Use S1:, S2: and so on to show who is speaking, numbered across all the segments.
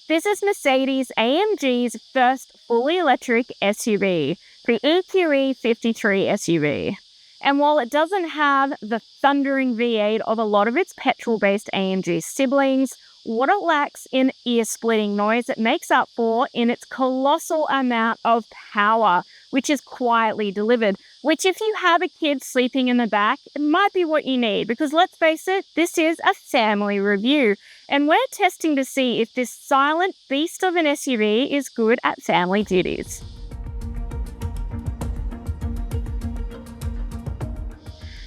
S1: This is Mercedes-AMG's first fully electric SUV, the EQE53 SUV. And while it doesn't have the thundering V8 of a lot of its petrol-based AMG siblings, what it lacks in ear-splitting noise it makes up for in its colossal amount of power, which is quietly delivered, which if you have a kid sleeping in the back, it might be what you need, because let's face it, this is a family review, and we're testing to see if this silent beast of an SUV is good at family duties.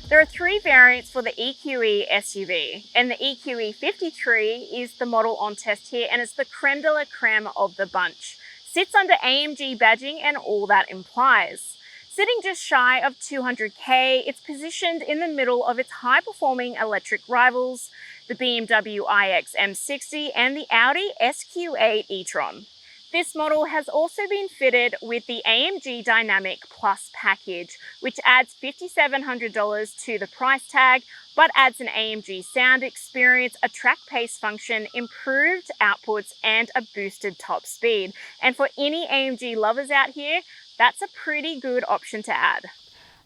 S1: There are three variants for the EQE SUV, and the EQE53 is the model on test here, and it's the creme de la creme of the bunch. Sits under AMG badging and all that implies. Sitting just shy of 200k, it's positioned in the middle of its high-performing electric rivals, the BMW iX M60 and the Audi SQ8 e-tron. This model has also been fitted with the AMG Dynamic Plus package, which adds $5,700 to the price tag, but adds an AMG sound experience, a track pace function, improved outputs, and a boosted top speed. And for any AMG lovers out here, that's a pretty good option to add.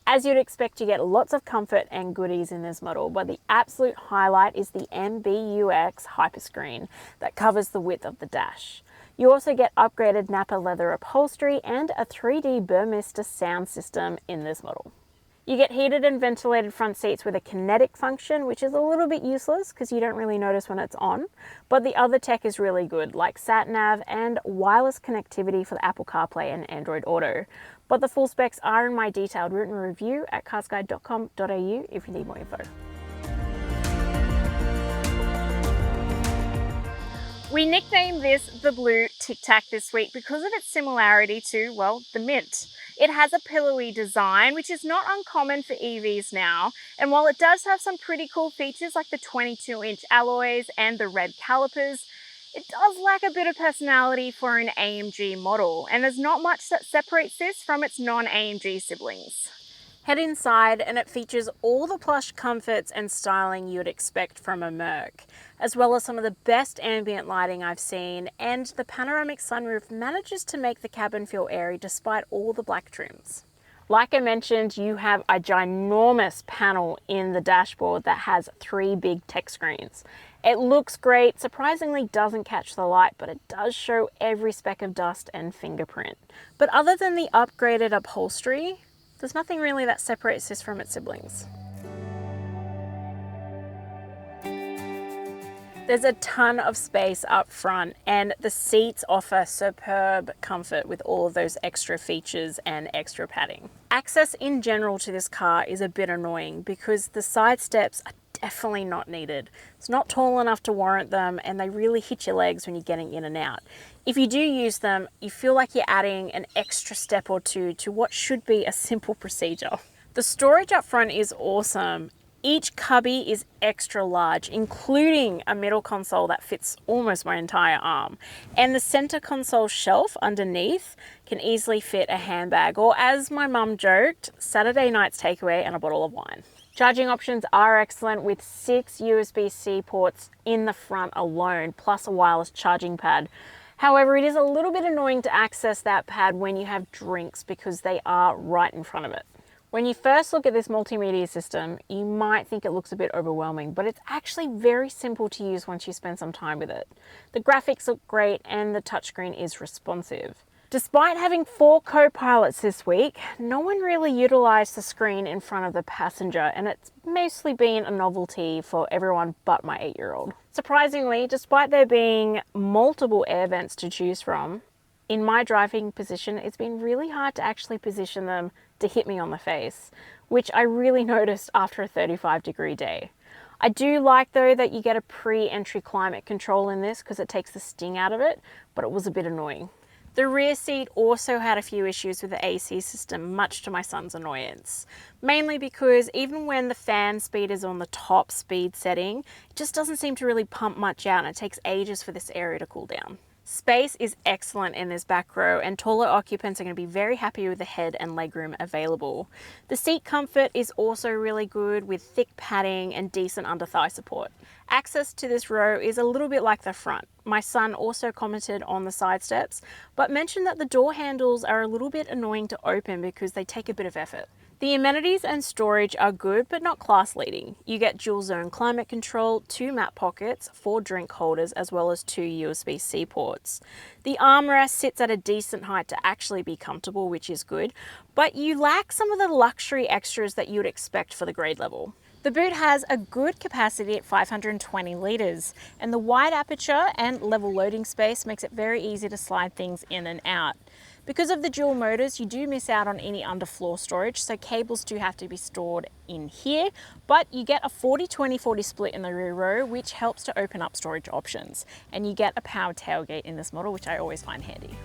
S1: As you'd expect, you get lots of comfort and goodies in this model, but the absolute highlight is the MBUX Hyperscreen that covers the width of the dash. You also get upgraded Napa leather upholstery and a 3D Burmester sound system in this model. You get heated and ventilated front seats with a kinetic function, which is a little bit useless because you don't really notice when it's on, but the other tech is really good, like sat-nav and wireless connectivity for the Apple CarPlay and Android Auto. But the full specs are in my detailed written review at carsguide.com.au if you need more info. We nicknamed this the Blue Tic Tac this week because of its similarity to, well, the Mint. It has a pillowy design, which is not uncommon for EVs now, and while it does have some pretty cool features like the 22-inch alloys and the red calipers, it does lack a bit of personality for an AMG model, and there's not much that separates this from its non-AMG siblings. Head inside and it features all the plush comforts and styling you'd expect from a Merc, as well as some of the best ambient lighting I've seen, and the panoramic sunroof manages to make the cabin feel airy despite all the black trims. Like I mentioned, you have a ginormous panel in the dashboard that has 3 big tech screens. It looks great, surprisingly doesn't catch the light, but it does show every speck of dust and fingerprint. But other than the upgraded upholstery, there's nothing really that separates this from its siblings. There's a ton of space up front, and the seats offer superb comfort with all of those extra features and extra padding. Access in general to this car is a bit annoying because the side steps are definitely not needed. It's not tall enough to warrant them, and they really hit your legs when you're getting in and out. If you do use them, you feel like you're adding an extra step or two to what should be a simple procedure. The storage up front is awesome. Each cubby is extra large, including a middle console that fits almost my entire arm. And the center console shelf underneath can easily fit a handbag, or as my mum joked, Saturday night's takeaway and a bottle of wine. Charging options are excellent with 6 USB-C ports in the front alone, plus a wireless charging pad. However, it is a little bit annoying to access that pad when you have drinks because they are right in front of it. When you first look at this multimedia system, you might think it looks a bit overwhelming, but it's actually very simple to use once you spend some time with it. The graphics look great and the touchscreen is responsive. Despite having 4 co-pilots this week, no one really utilized the screen in front of the passenger, and it's mostly been a novelty for everyone but my 8-year-old. Surprisingly, despite there being multiple air vents to choose from, in my driving position, it's been really hard to actually position them to hit me on the face, which I really noticed after a 35-degree day. I do like though that you get a pre-entry climate control in this because it takes the sting out of it, but it was a bit annoying. The rear seat also had a few issues with the AC system, much to my son's annoyance. Mainly because even when the fan speed is on the top speed setting, it just doesn't seem to really pump much out, and it takes ages for this area to cool down. Space is excellent in this back row, and taller occupants are going to be very happy with the head and legroom available. The seat comfort is also really good with thick padding and decent under thigh support. Access to this row is a little bit like the front. My son also commented on the side steps, but mentioned that the door handles are a little bit annoying to open because they take a bit of effort. The amenities and storage are good, but not class leading. You get dual zone climate control, 2 mat pockets, 4 drink holders, as well as 2 USB-C ports. The armrest sits at a decent height to actually be comfortable, which is good, but you lack some of the luxury extras that you would expect for the grade level. The boot has a good capacity at 520 litres, and the wide aperture and level loading space makes it very easy to slide things in and out. Because of the dual motors, you do miss out on any underfloor storage, so cables do have to be stored in here, but you get a 40-20-40 split in the rear row, which helps to open up storage options. And you get a power tailgate in this model, which I always find handy.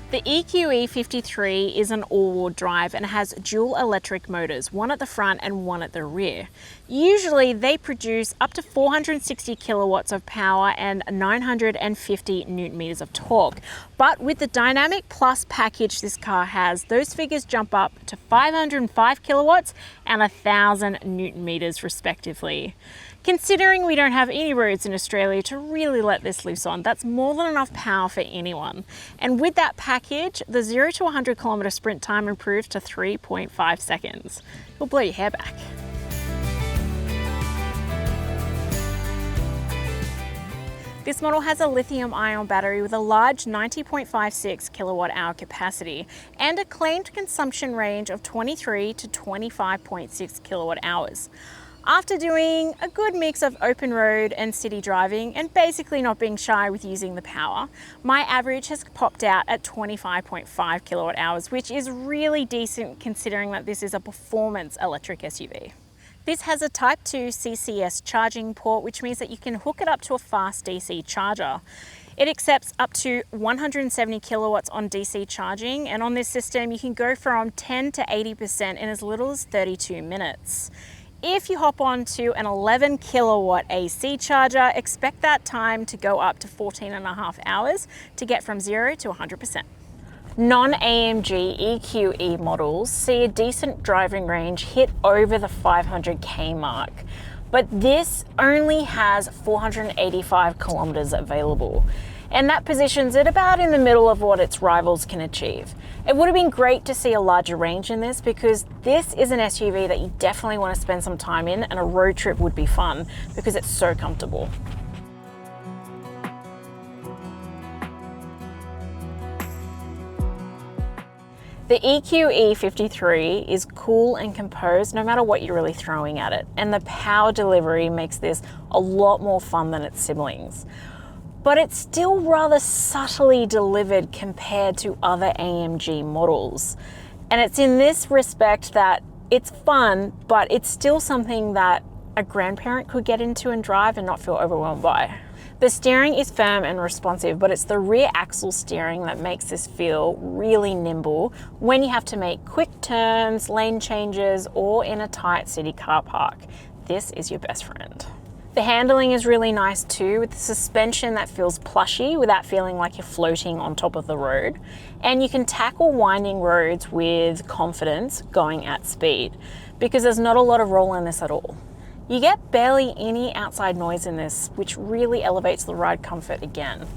S1: The EQE53 is an all-wheel drive and has dual electric motors, one at the front and one at the rear. Usually they produce up to 460 kilowatts of power and 950 newton meters of torque. But with the Dynamic Plus package this car has, those figures jump up to 505 kilowatts and 1,000 newton meters respectively. Considering we don't have any roads in Australia to really let this loose on, that's more than enough power for anyone. And with that package, the 0 to 100 kilometer sprint time improves to 3.5 seconds. It'll blow your hair back. This model has a lithium-ion battery with a large 90.56 kilowatt-hour capacity and a claimed consumption range of 23 to 25.6 kilowatt-hours. After doing a good mix of open road and city driving and basically not being shy with using the power, my average has popped out at 25.5 kilowatt hours, which is really decent considering that this is a performance electric SUV. This has a Type 2 CCS charging port, which means that you can hook it up to a fast DC charger. It accepts up to 170 kilowatts on DC charging, and on this system you can go from 10 to 80% in as little as 32 minutes. If you hop on to an 11 kilowatt AC charger, expect that time to go up to 14.5 hours to get from 0 to 100%. Non-AMG EQE models see a decent driving range hit over the 500k mark, but this only has 485 kilometers available. And that positions it about in the middle of what its rivals can achieve. It would have been great to see a larger range in this because this is an SUV that you definitely want to spend some time in, and a road trip would be fun because it's so comfortable. The EQE53 is cool and composed no matter what you're really throwing at it, and the power delivery makes this a lot more fun than its siblings. But it's still rather subtly delivered compared to other AMG models. And it's in this respect that it's fun, but it's still something that a grandparent could get into and drive and not feel overwhelmed by. The steering is firm and responsive, but it's the rear axle steering that makes this feel really nimble when you have to make quick turns, lane changes, or in a tight city car park. This is your best friend. The handling is really nice too, with the suspension that feels plushy without feeling like you're floating on top of the road. And you can tackle winding roads with confidence going at speed because there's not a lot of roll in this at all. You get barely any outside noise in this, which really elevates the ride comfort again.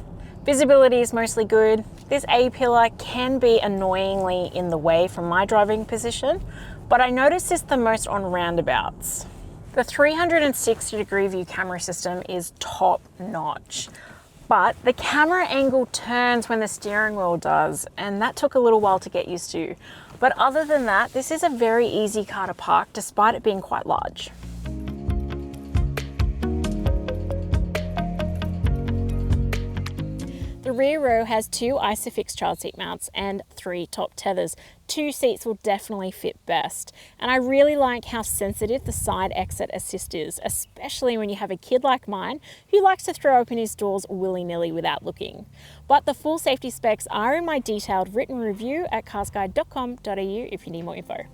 S1: Visibility is mostly good. This A-pillar can be annoyingly in the way from my driving position, but I notice this the most on roundabouts. The 360-degree view camera system is top notch, but the camera angle turns when the steering wheel does, and that took a little while to get used to. But other than that, this is a very easy car to park despite it being quite large. The rear row has 2 ISOFIX child seat mounts and 3 top tethers. 2 seats will definitely fit best. And I really like how sensitive the side exit assist is, especially when you have a kid like mine who likes to throw open his doors willy-nilly without looking. But the full safety specs are in my detailed written review at carsguide.com.au if you need more info.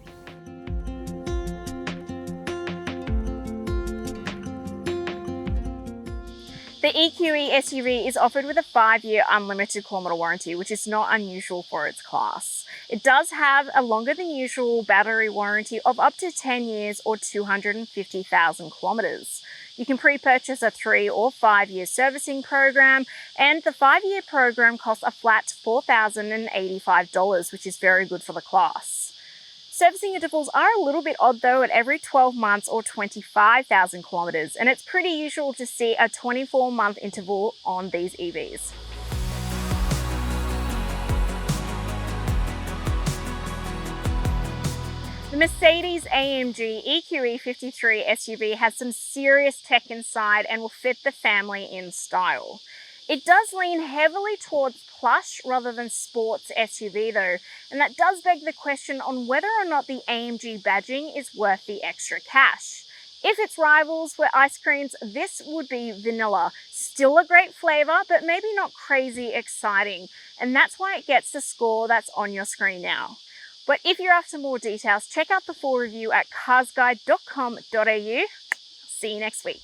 S1: The EQE SUV is offered with a 5-year unlimited kilometre warranty, which is not unusual for its class. It does have a longer than usual battery warranty of up to 10 years or 250,000 kilometres. You can pre-purchase a 3 or 5-year servicing program, and the 5-year program costs a flat $4,085, which is very good for the class. Servicing intervals are a little bit odd though, at every 12 months or 25,000 kilometres, and it's pretty usual to see a 24-month interval on these EVs. The Mercedes-AMG EQE53 SUV has some serious tech inside and will fit the family in style. It does lean heavily towards plush rather than sports SUV though, and that does beg the question on whether or not the AMG badging is worth the extra cash. If its rivals were ice creams, this would be vanilla. Still a great flavour, but maybe not crazy exciting, and that's why it gets the score that's on your screen now. But if you're after more details, check out the full review at carsguide.com.au. See you next week.